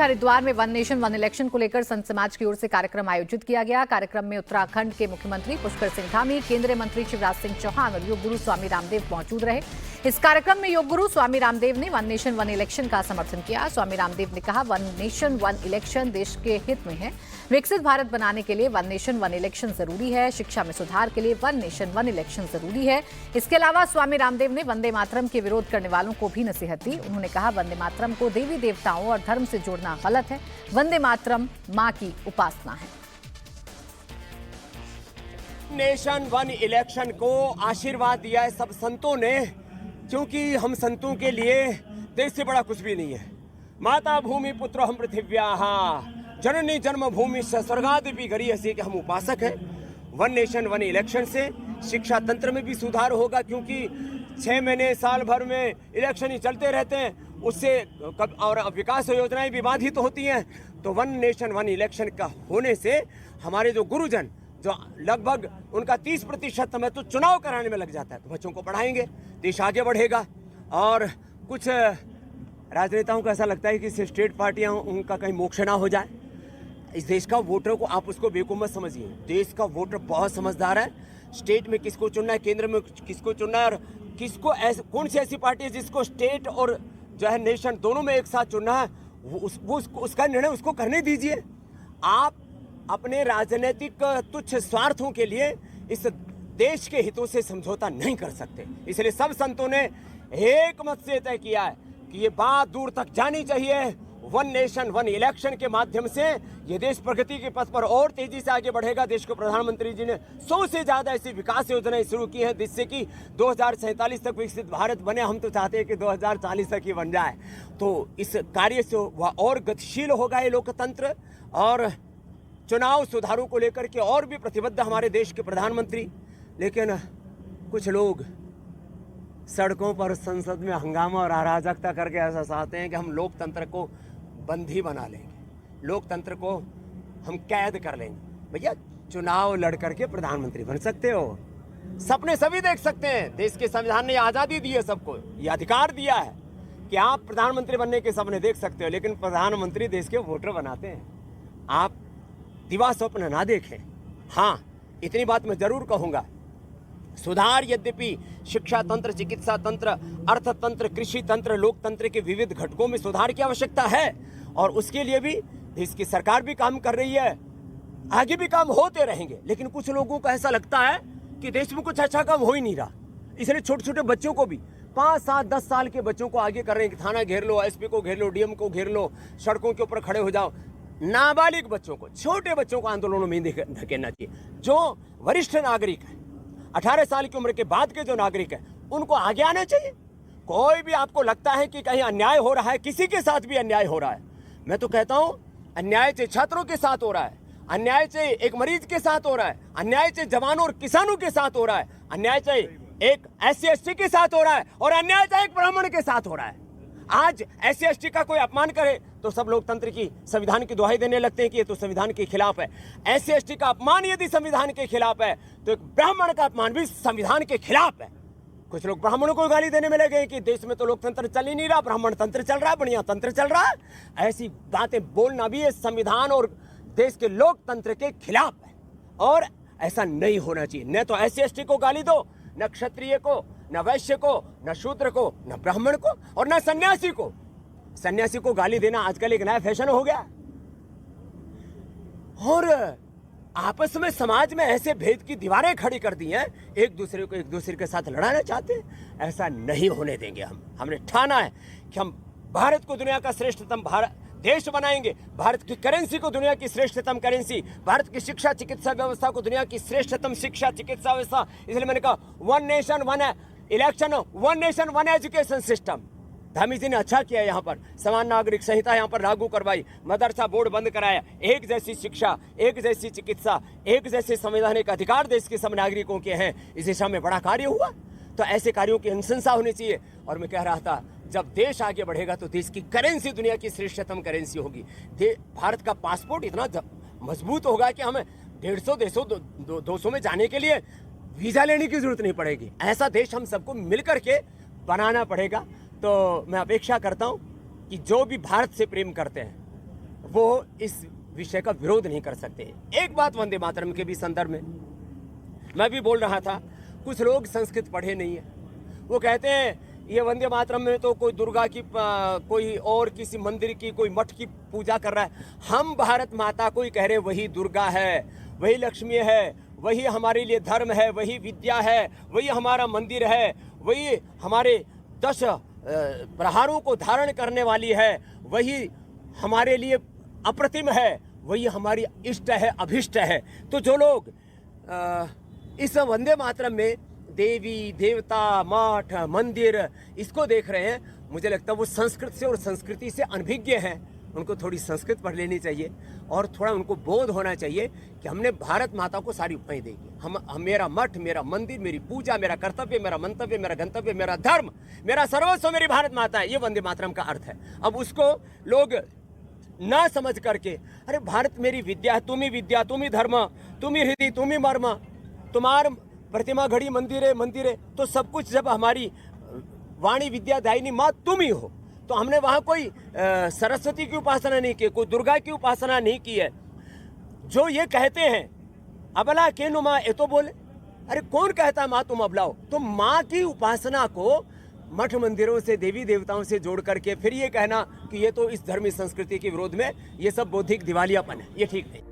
हरिद्वार में one nation one election को लेकर संत समाज की ओर से कार्यक्रम आयोजित किया गया। कार्यक्रम में उत्तराखंड के मुख्यमंत्री पुष्कर सिंह धामी, केंद्रीय मंत्री शिवराज सिंह चौहान और योग गुरु स्वामी रामदेव मौजूद रहे। इस कार्यक्रम में योग गुरु स्वामी रामदेव ने वन नेशन वन इलेक्शन का समर्थन किया। स्वामी रामदेव ने कहा, वन नेशन वन इलेक्शन देश के हित में है। विकसित भारत बनाने के लिए वन नेशन वन इलेक्शन जरूरी है। शिक्षा में सुधार के लिए वन नेशन वन इलेक्शन जरूरी है। इसके अलावा स्वामी रामदेव ने वंदे मातरम के विरोध करने वालों को भी नसीहत दी। उन्होंने कहा, वंदे मातरम को देवी देवताओं और धर्म से जोड़ना गलत है। वंदे मातरम मां की उपासना है। नेशन वन इलेक्शन को आशीर्वाद दिया है सब संतों ने, क्योंकि हम संतों के लिए देश से बड़ा कुछ भी नहीं है। माता भूमि पुत्र हम पृथिव्याः जननी जन्मभूमि स्वर्गादपि गरीयसी के हम उपासक हैं। वन नेशन वन इलेक्शन से शिक्षा तंत्र में भी सुधार होगा, क्योंकि 6 महीने साल भर में इलेक्शन ही चलते रहते हैं, उससे और विकास योजनाएं भी बाधित होती हैं। तो वन नेशन वन इलेक्शन का होने से हमारे जो गुरुजन, जो लगभग उनका 30% समय तो चुनाव कराने में लग जाता है, तो बच्चों को पढ़ाएंगे, देश आगे बढ़ेगा। और कुछ राजनेताओं को ऐसा लगता है कि स्टेट पार्टियां उनका कहीं मोक्ष ना हो जाए। इस देश का वोटर को आप उसको बेवकूफ़ मत समझिए। देश का वोटर बहुत समझदार है। स्टेट में किसको चुनना है, केंद्र में किसको चुनना है, और किसको ऐसे कौन सी ऐसी पार्टी है जिसको स्टेट और जो है नेशन दोनों में एक साथ चुनना है, उसका निर्णय उसको करने दीजिए। आप अपने राजनीतिक तुच्छ स्वार्थों के लिए इस देश के हितों से समझौता नहीं कर सकते। इसलिए सब संतों ने एक मत से तय किया है कि ये बात दूर तक जानी चाहिए। वन नेशन वन इलेक्शन के माध्यम से ये देश प्रगति के पथ पर और तेजी से आगे बढ़ेगा। देश को प्रधानमंत्री जी ने 100 से ज्यादा ऐसी विकास योजनाएं शुरू की हैं, जिससे कि 2047 तक विकसित भारत बने। हम तो चाहते हैं कि 2040 तक ही बन जाए। तो इस कार्य से वह और गतिशील होगा ये लोकतंत्र। और चुनाव सुधारों को लेकर के और भी प्रतिबद्ध हमारे देश के प्रधानमंत्री। लेकिन कुछ लोग सड़कों पर संसद में हंगामा और अराजकता करके ऐसा चाहते हैं कि हम लोकतंत्र को बंदी बना लेंगे, लोकतंत्र को हम कैद कर लेंगे। भैया, चुनाव लड़ करके प्रधानमंत्री बन सकते हो, सपने सभी देख सकते हैं। देश के संविधान ने आज़ादी दी है सबको, ये अधिकार दिया है कि आप प्रधानमंत्री बनने के सपने देख सकते हो। लेकिन प्रधानमंत्री देश के वोटर बनाते हैं। आप दिवा स्वप्न ना देखें। हाँ, इतनी बात मैं जरूर कहूँगा, सुधार यद्यपि शिक्षा तंत्र, चिकित्सा तंत्र, अर्थतंत्र, कृषि तंत्र, लोकतंत्र के विविध घटकों में सुधार की आवश्यकता है, और उसके लिए भी देश की सरकार भी काम कर रही है, आगे भी काम होते रहेंगे। लेकिन कुछ लोगों को ऐसा लगता है कि देश में कुछ अच्छा काम हो ही नहीं रहा, इसलिए छोटे छोटे बच्चों को भी 5, 7, 10 साल के बच्चों को आगे कर रहे हैं कि थाना घेर लो, एसपी को घेर लो, डीएम को घेर लो, सड़कों के ऊपर खड़े हो जाओ। नाबालिग बच्चों को, छोटे बच्चों को आंदोलनों में धकेलना चाहिए। जो वरिष्ठ नागरिक है, 18 साल की उम्र के बाद के जो नागरिक है, उनको आगे आना चाहिए। कोई भी आपको लगता है कि कहीं अन्याय हो रहा है, किसी के साथ भी अन्याय हो रहा है, मैं तो कहता हूं अन्याय से छात्रों के साथ हो रहा है, अन्याय से एक मरीज के साथ हो रहा है, अन्याय से जवानों और किसानों के साथ हो रहा है, अन्याय से एक SC/ST के साथ हो रहा है, और अन्याय से एक ब्राह्मण के साथ हो रहा है। आज SC/ST का कोई अपमान करे तो सब लोकतंत्र की, संविधान की दुहाई देने लगते हैं कि ये तो संविधान के खिलाफ है। SC/ST का अपमान यदि संविधान के खिलाफ है, तो एक ब्राह्मण का अपमान भी संविधान के खिलाफ है। कुछ लोग ब्राह्मणों को गाली देने में लगे कि देश में तो लोकतंत्र चल ही नहीं रहा, ब्राह्मण तंत्र चल रहा है, बढ़िया तंत्र चल रहा है। ऐसी बातें बोलना भी ये संविधान और देश के लोकतंत्र के खिलाफ है, और ऐसा नहीं होना चाहिए। न तो SC/ST को गाली दो, न क्षत्रिय को, न वैश्य को, न शूद्र को, न ब्राह्मण को, और न सन्यासी को। सन्यासी को गाली देना आजकल एक नया फैशन हो गया। और आपस में समाज में ऐसे भेद की दीवारें खड़ी कर दी हैं, एक दूसरे को एक दूसरे के साथ लड़ाना चाहते हैं। ऐसा नहीं होने देंगे हम। हमने ठाना है कि हम भारत को दुनिया का श्रेष्ठतम देश बनाएंगे, भारत की करेंसी को दुनिया की श्रेष्ठतम करेंसी, भारत की शिक्षा चिकित्सा व्यवस्था को दुनिया की श्रेष्ठतम शिक्षा चिकित्सा व्यवस्था। इसलिए मैंने कहा, one nation one election, one nation one education system. Dhami ji ने अच्छा किया, यहाँ पर समान नागरिक संहिता यहाँ पर लागू करवाई, मदरसा बोर्ड बंद कराया, एक जैसी शिक्षा, एक जैसी चिकित्सा, एक जैसे संवैधानिक अधिकार देश के सब नागरिकों के हैं। इस दिशा में बड़ा कार्य हुआ। तो ऐसे कार्यों की अनुशंसा होनी चाहिए। और मैं कह रहा था, जब देश आगे बढ़ेगा तो देश की करेंसी दुनिया की श्रेष्ठतम करेंसी होगी। भारत का पासपोर्ट इतना मजबूत होगा कि हमें 150 देशों 200 में जाने के लिए वीजा लेने की जरूरत नहीं पड़ेगी। ऐसा देश हम सबको मिलकर के बनाना पड़ेगा। तो मैं अपेक्षा करता हूं कि जो भी भारत से प्रेम करते हैं, वो इस विषय का विरोध नहीं कर सकते। एक बात वंदे मातरम के भी संदर्भ में मैं भी बोल रहा था, कुछ लोग संस्कृत पढ़े नहीं है, वो कहते हैं ये वंदे मातरम में तो कोई दुर्गा की कोई और किसी मंदिर की कोई मठ की पूजा कर रहा है। हम भारत माता को ही कह रहे, वही दुर्गा है, वही लक्ष्मी है, वही हमारे लिए धर्म है, वही विद्या है, वही हमारा मंदिर है, वही हमारे 10 प्रहारों को धारण करने वाली है, वही हमारे लिए अप्रतिम है, वही हमारी इष्ट है, अभिष्ट है। तो जो लोग इस वंदे मातरम में देवी देवता मठ मंदिर इसको देख रहे हैं, मुझे लगता है वो संस्कृत से और संस्कृति से अनभिज्ञ हैं। उनको थोड़ी संस्कृत पढ़ लेनी चाहिए और थोड़ा उनको बोध होना चाहिए कि हमने भारत माता को सारी उपमाएं दी। हम मेरा मठ, मेरा मंदिर, मेरी पूजा, मेरा कर्तव्य, मेरा मंतव्य, मेरा गंतव्य, मेरा धर्म, मेरा सर्वस्व मेरी भारत माता है। ये वंदे मातरम का अर्थ है। अब उसको लोग ना समझ करके, अरे भारत मेरी विद्या है, तुम ही विद्या, तुम ही धर्म, तुम ही हृदय, तुम ही मर्म, तुम्हार प्रतिमा घड़ी मंदिर है, तो सब कुछ जब हमारी वाणी विद्या दायिनी माँ तुम ही हो, तो हमने वहाँ कोई सरस्वती की उपासना नहीं की, कोई दुर्गा की उपासना नहीं की है। जो ये कहते हैं अबला के नु माँ, ये तो बोले, अरे कौन कहता है माँ तुम अबला हो? तो माँ की उपासना को मठ मंदिरों से, देवी देवताओं से जोड़ करके फिर ये कहना कि ये तो इस धर्मी संस्कृति के विरोध में, ये सब बौद्धिक दिवालियापन है, ये ठीक नहीं।